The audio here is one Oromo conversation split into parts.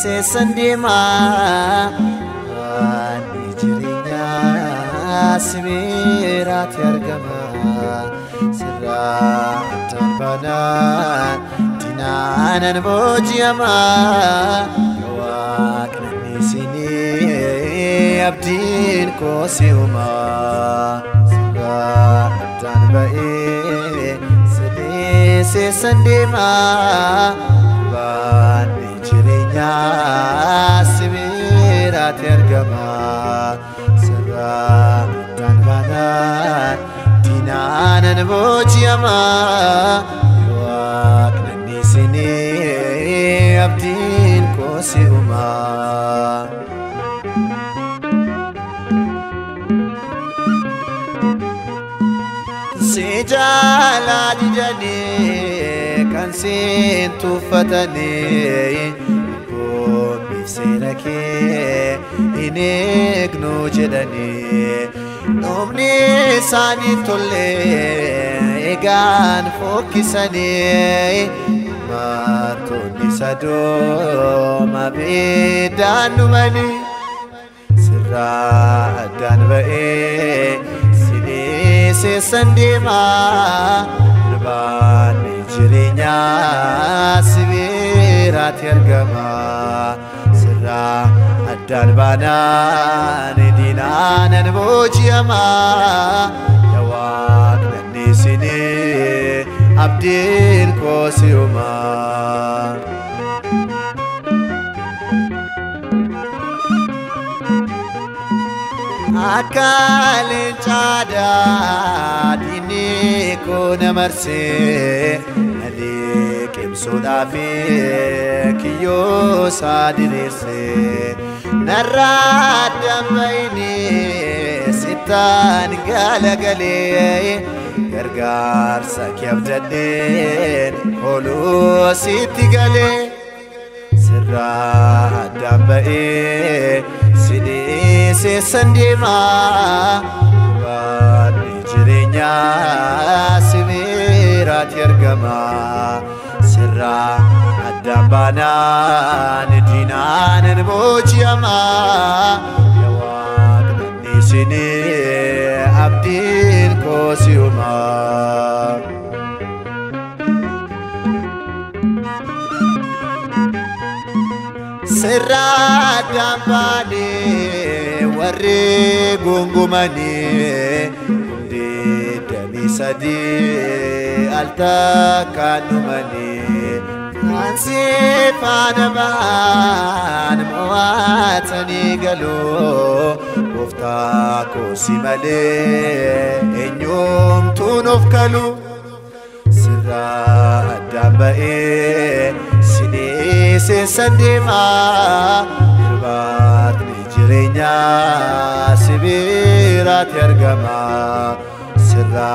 sesandima ani jirinya sibirat yargama sirra tanbana dinanan bojiyama waqnani sini abdin ko siuma sirra tanbae sesandima ani jirinya sibirat yargama sirra tanbana dinanan bojiyama waqnani sini abdin ko siuma sejala dijani kan sentu fatani bobif serake inegno jedani nomni sani tolle egan fokisani matoni sado mabedanu mani sirra adan bae sesandimarbani jirinya sibirat yargama sirra adan banan dinanan bojiyama yawaqnani sini abdin ko siuma akalin cada dini ko namarse alikim sudafi kiyo sadirse naradam baini sitan galagale gargar sakyabdadin holu sitigale sirra dambae sini sesandima wani jirinya sibirat yargama sirra adambanan dinanan bojiyama yawaqnani sini abdin ko siuma sirra dambane warre gungumani de dami sadi alta kanumani ansi panaban moatani galo ufta ko simale enyum tunof kalu sirra dambae sini sesandima irbatni jirinya sibirat yargama sirra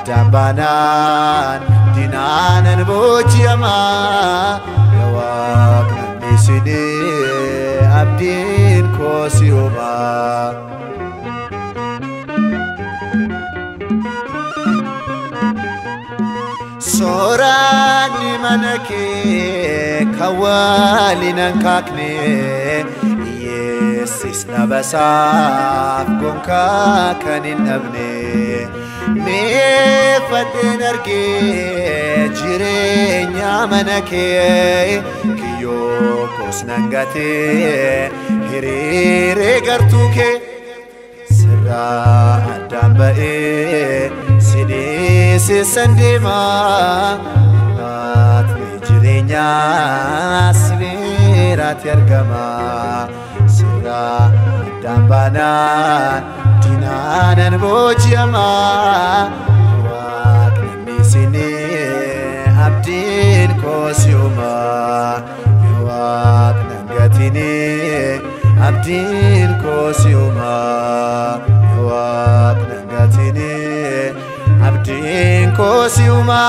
dambanan dinanan bojiyama yawaqnani sini abdin ko siuma sorani manake kawalinan kakne yesis nabasaf gonka kanin nabne me fatin arge jirenya manake kiyo kosnangate hirire gartuke sirra dambae sini sesandima atni jirinya sibirat yargama sirra dambanan dinanan bojiyama waqnani sini abdin ko siuma waqnangatini abdin ko siuma waqnangatini abdin ko siuma